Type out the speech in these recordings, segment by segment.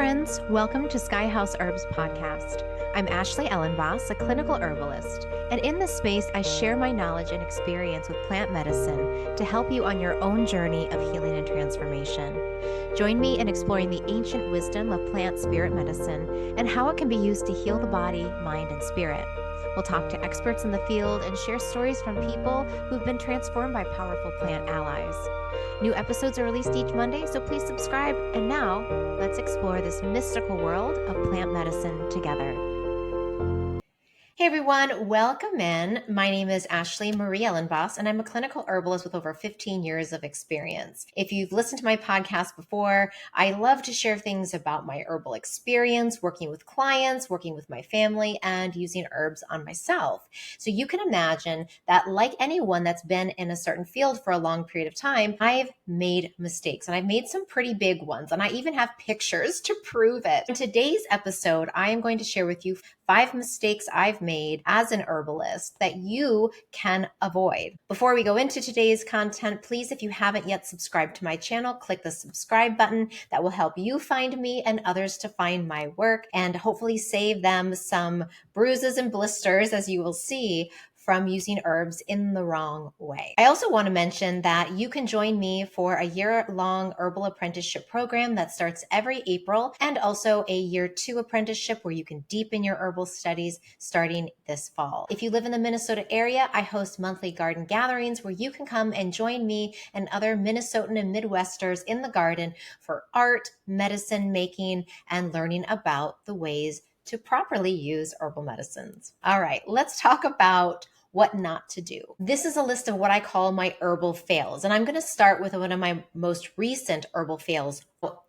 friends. Welcome to Sky House Herbs podcast. I'm Ashley Elenbaas, a clinical herbalist, and in this space, I share my knowledge and experience with plant medicine to help you on your own journey of healing and transformation. Join me in exploring the ancient wisdom of plant spirit medicine and how it can be used to heal the body, mind, and spirit. We'll talk to experts in the field and share stories from people who've been transformed by powerful plant allies. New episodes are released each Monday, so please subscribe. And now, let's explore this mystical world of plant medicine together. Hey everyone, welcome in. My name is Ashley Marie Elenbaas, and I'm a clinical herbalist with over 15 years of experience. If you've listened to my podcast before, I love to share things about my herbal experience, working with clients, working with my family, and using herbs on myself. So you can imagine that, like anyone that's been in a certain field for a long period of time, I've made mistakes, and I've made some pretty big ones, and I even have pictures to prove it. In today's episode, I am going to share with you 5 mistakes I've made as an herbalist that you can avoid. Before we go into today's content, please, if you haven't yet subscribed to my channel, click the subscribe button. That will help you find me and others to find my work and hopefully save them some bruises and blisters, as you will see, from using herbs in the wrong way. I also want to mention that you can join me for a year-long herbal apprenticeship program that starts every April, and also a year 2 apprenticeship where you can deepen your herbal studies starting this fall. If you live in the Minnesota area, I host monthly garden gatherings where you can come and join me and other Minnesotan and Midwesters in the garden for art, medicine making, and learning about the ways to properly use herbal medicines. All right, let's talk about what not to do. This is a list of what I call my herbal fails, and I'm going to start with one of my most recent herbal fails.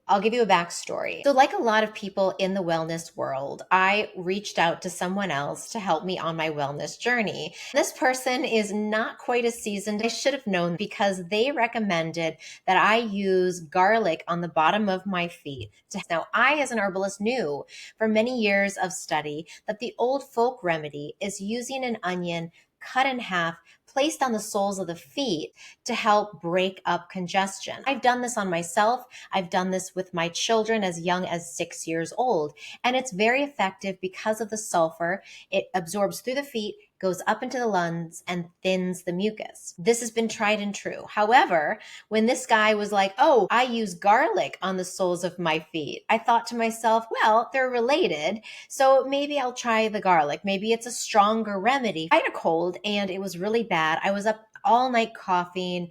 I'll give you a backstory. So like a lot of people in the wellness world, I reached out to someone else to help me on my wellness journey. This person is not quite as seasoned. I should have known because they recommended that I use garlic on the bottom of my feet. Now, I, as an herbalist, knew from many years of study that the old folk remedy is using an onion cut in half, placed on the soles of the feet to help break up congestion. I've done this on myself. I've done this with my children as young as 6 years old. And it's very effective because of the sulfur. It absorbs through the feet, goes up into the lungs, and thins the mucus. This has been tried and true. However, when this guy was like, oh, I use garlic on the soles of my feet, I thought to myself, well, they're related, so maybe I'll try the garlic. Maybe it's a stronger remedy. I had a cold and it was really bad. I was up all night coughing,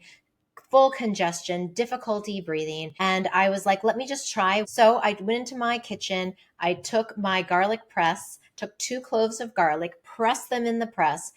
full congestion, difficulty breathing. And I was like, let me just try. So I went into my kitchen. I took my garlic press, took 2 cloves of garlic, pressed them in the press,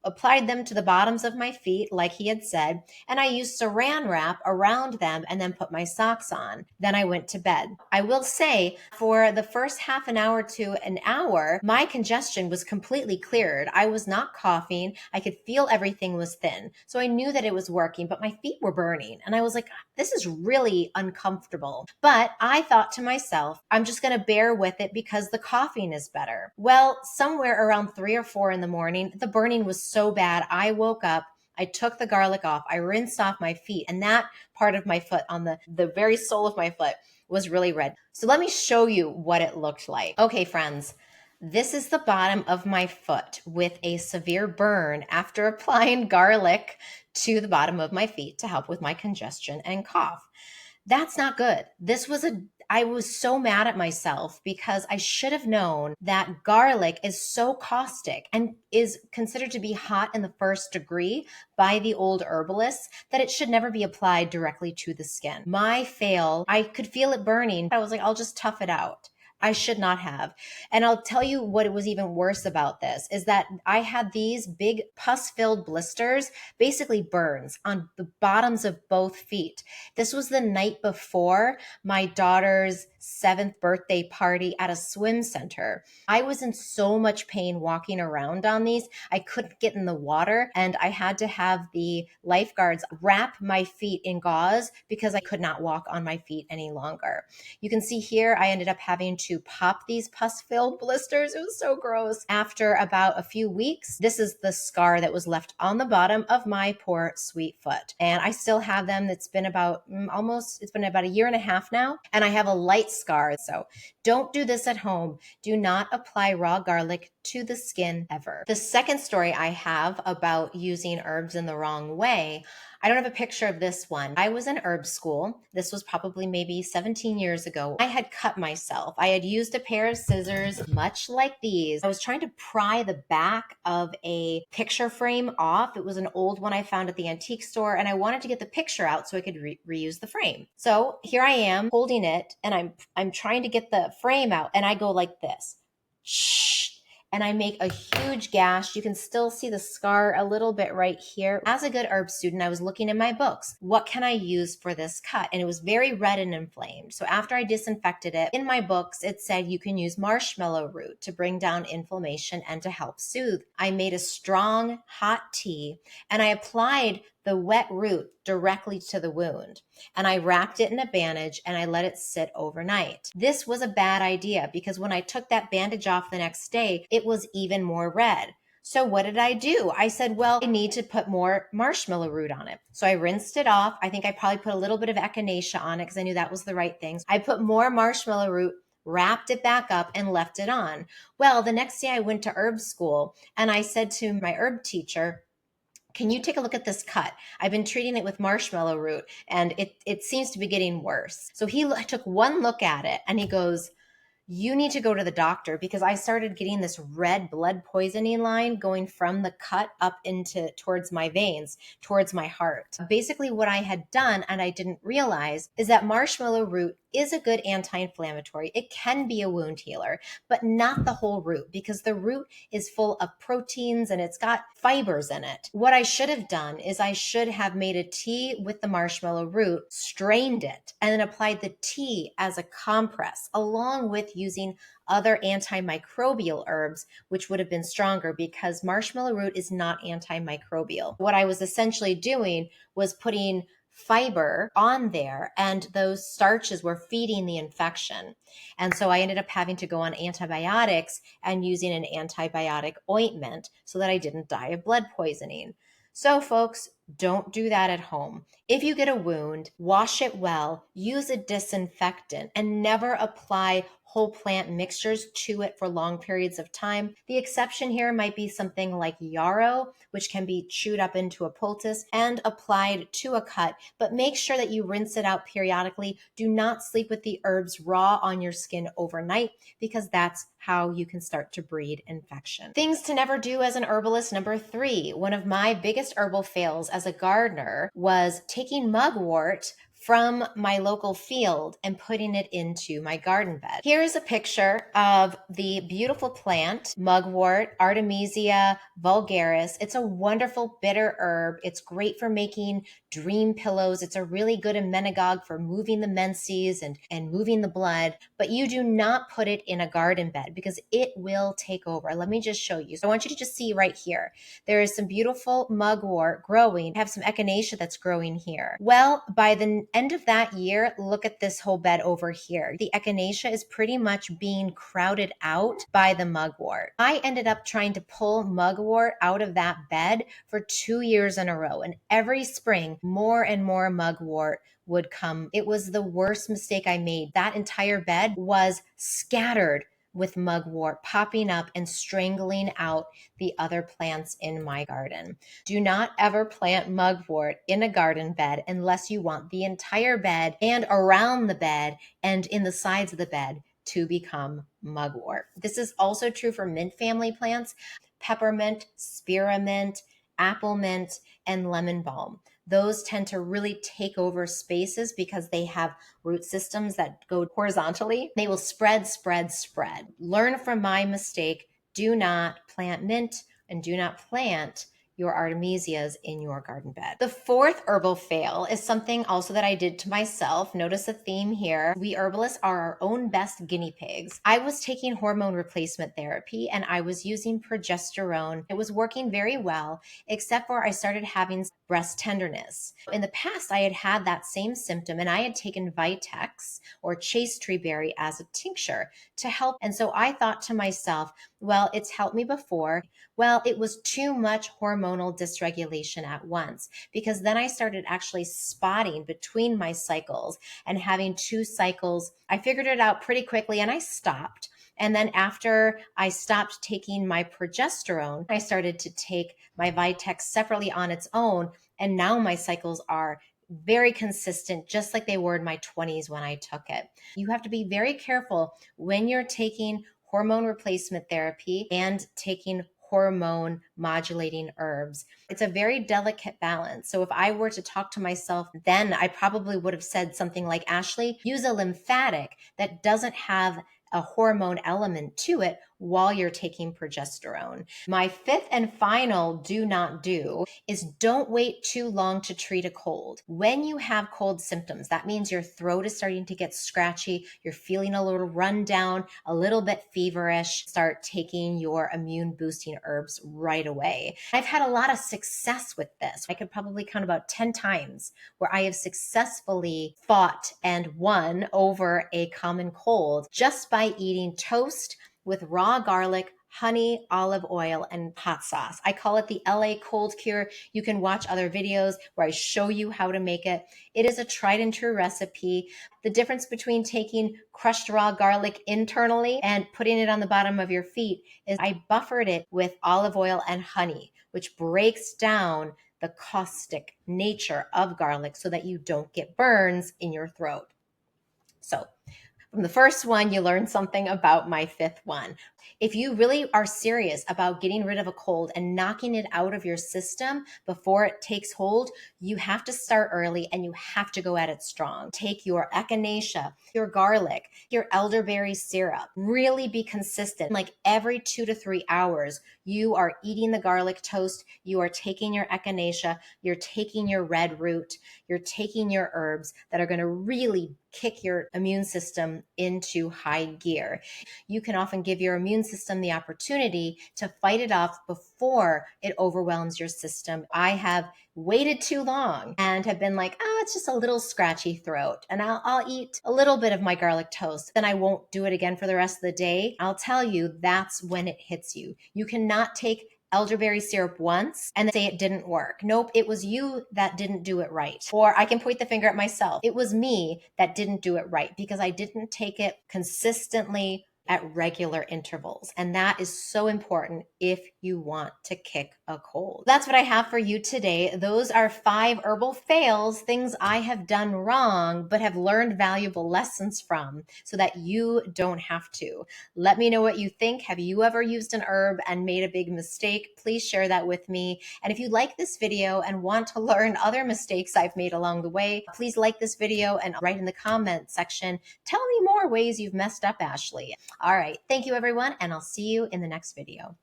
applied them to the bottoms of my feet, like he had said, and I used saran wrap around them and then put my socks on. Then I went to bed. I will say for the first half an hour to an hour, my congestion was completely cleared. I was not coughing. I could feel everything was thin. So I knew that it was working, but my feet were burning. And I was like, this is really uncomfortable. But I thought to myself, I'm just going to bear with it because the coughing is better. Well, somewhere around 3 or 4 in the morning, the burning was so bad. I woke up, I took the garlic off, I rinsed off my feet, and that part of my foot on the very sole of my foot was really red. So let me show you what it looked like. Okay, friends, this is the bottom of my foot with a severe burn after applying garlic to the bottom of my feet to help with my congestion and cough. That's not good. I was so mad at myself because I should have known that garlic is so caustic and is considered to be hot in the 1st degree by the old herbalists that it should never be applied directly to the skin. My fail, I could feel it burning. I was like, I'll just tough it out. I should not have. And I'll tell you what was even worse about this is that I had these big pus-filled blisters, basically burns on the bottoms of both feet. This was the night before my daughter's 7th birthday party at a swim center. I was in so much pain walking around on these. I couldn't get in the water, and I had to have the lifeguards wrap my feet in gauze because I could not walk on my feet any longer. You can see here I ended up having to pop these pus-filled blisters. It was so gross. After about a few weeks, this is the scar that was left on the bottom of my poor sweet foot. And I still have them. It's been about it's been about a year and a half now. And I have a light scar. So don't do this at home. Do not apply raw garlic to the skin ever. The second story I have about using herbs in the wrong way, I don't have a picture of this one. I was in herb school. This was probably maybe 17 years ago. I had cut myself. I had used a pair of scissors, much like these. I was trying to pry the back of a picture frame off. It was an old one I found at the antique store, and I wanted to get the picture out so I could reuse the frame. So here I am holding it, and I'm trying to get the frame out, and I go like this. Shh. And I make a huge gash. You can still see the scar a little bit right here. As a good herb student, I was looking in my books. What can I use for this cut? And it was very red and inflamed. So after I disinfected it, in my books, it said you can use marshmallow root to bring down inflammation and to help soothe. I made a strong hot tea and I applied the wet root directly to the wound. And I wrapped it in a bandage and I let it sit overnight. This was a bad idea because when I took that bandage off the next day, it was even more red. So what did I do? I said, well, I need to put more marshmallow root on it. So I rinsed it off. I think I probably put a little bit of echinacea on it because I knew that was the right thing. I put more marshmallow root, wrapped it back up and left it on. Well, the next day I went to herb school and I said to my herb teacher, can you take a look at this cut? I've been treating it with marshmallow root and it seems to be getting worse. So he took one look at it and he goes, you need to go to the doctor because I started getting this red blood poisoning line going from the cut up into towards my veins, towards my heart. Basically what I had done and I didn't realize is that marshmallow root is a good anti-inflammatory. It can be a wound healer, but not the whole root because the root is full of proteins and it's got fibers in it. What I should have done is I should have made a tea with the marshmallow root, strained it, and then applied the tea as a compress along with using other antimicrobial herbs, which would have been stronger because marshmallow root is not antimicrobial. What I was essentially doing was putting fiber on there and those starches were feeding the infection. And so I ended up having to go on antibiotics and using an antibiotic ointment so that I didn't die of blood poisoning. So folks, don't do that at home. If you get a wound, wash it well, use a disinfectant, and never apply whole plant mixtures to it for long periods of time. The exception here might be something like yarrow, which can be chewed up into a poultice and applied to a cut, but make sure that you rinse it out periodically. Do not sleep with the herbs raw on your skin overnight because that's how you can start to breed infection. Things to never do as an herbalist, number 3. One of my biggest herbal fails as a gardener was taking mugwort from my local field and putting it into my garden bed. Here is a picture of the beautiful plant, mugwort, Artemisia vulgaris. It's a wonderful bitter herb. It's great for making dream pillows. It's a really good emmenagogue for moving the menses and moving the blood, but you do not put it in a garden bed because it will take over. Let me just show you. So I want you to just see right here. There is some beautiful mugwort growing. I have some echinacea that's growing here. Well, by the end of that year, look at this whole bed over here. The echinacea is pretty much being crowded out by the mugwort. I ended up trying to pull mugwort out of that bed for 2 years in a row. And every spring, more and more mugwort would come. It was the worst mistake I made. That entire bed was scattered with mugwort popping up and strangling out the other plants in my garden. Do not ever plant mugwort in a garden bed unless you want the entire bed and around the bed and in the sides of the bed to become mugwort. This is also true for mint family plants, peppermint, spearmint, apple mint, and lemon balm. Those tend to really take over spaces because they have root systems that go horizontally. They will spread, spread, spread. Learn from my mistake. Do not plant mint and do not plant your artemisias in your garden bed. The fourth herbal fail is something also that I did to myself. Notice a theme here. We herbalists are our own best guinea pigs. I was taking hormone replacement therapy and I was using progesterone. It was working very well, except for I started having breast tenderness. In the past, I had had that same symptom and I had taken Vitex or chaste tree berry as a tincture to help. And so I thought to myself, well, it's helped me before. Well, it was too much hormonal dysregulation at once, because then I started actually spotting between my cycles and having 2 cycles. I figured it out pretty quickly and I stopped. And then after I stopped taking my progesterone, I started to take my Vitex separately on its own. And now my cycles are very consistent, just like they were in my 20s when I took it. You have to be very careful when you're taking hormone replacement therapy and taking hormone modulating herbs. It's a very delicate balance. So if I were to talk to myself, then I probably would have said something like, Ashley, use a lymphatic that doesn't have a hormone element to it while you're taking progesterone. My fifth and final do not do is don't wait too long to treat a cold. When you have cold symptoms, that means your throat is starting to get scratchy, you're feeling a little run down, a little bit feverish, start taking your immune boosting herbs right away. I've had a lot of success with this. I could probably count about 10 times where I have successfully fought and won over a common cold just by eating toast with raw garlic, honey, olive oil, and hot sauce. I call it the LA cold cure. You can watch other videos where I show you how to make it. It is a tried and true recipe. The difference between taking crushed raw garlic internally and putting it on the bottom of your feet is I buffered it with olive oil and honey, which breaks down the caustic nature of garlic so that you don't get burns in your throat. So from the first one, you learned something about my fifth one. If you really are serious about getting rid of a cold and knocking it out of your system before it takes hold, you have to start early and you have to go at it strong. Take your echinacea, your garlic, your elderberry syrup. Really be consistent. Like every 2 to 3 hours, you are eating the garlic toast, you are taking your echinacea, you're taking your red root, you're taking your herbs that are going to really kick your immune system into high gear. You can often give your immune system the opportunity to fight it off before it overwhelms your system. I have waited too long and have been like, oh, it's just a little scratchy throat. And I'll eat a little bit of my garlic toast. Then I won't do it again for the rest of the day. I'll tell you, that's when it hits you. You cannot take elderberry syrup once and say it didn't work. Nope, it was you that didn't do it right. Or I can point the finger at myself. It was me that didn't do it right because I didn't take it consistently at regular intervals. And that is so important if you want to kick a cold. That's what I have for you today. Those are 5 herbal fails, things I have done wrong, but have learned valuable lessons from so that you don't have to. Let me know what you think. Have you ever used an herb and made a big mistake? Please share that with me. And if you like this video and want to learn other mistakes I've made along the way, please like this video and write in the comment section, tell me more ways you've messed up, Ashley. All right. Thank you, everyone. And I'll see you in the next video.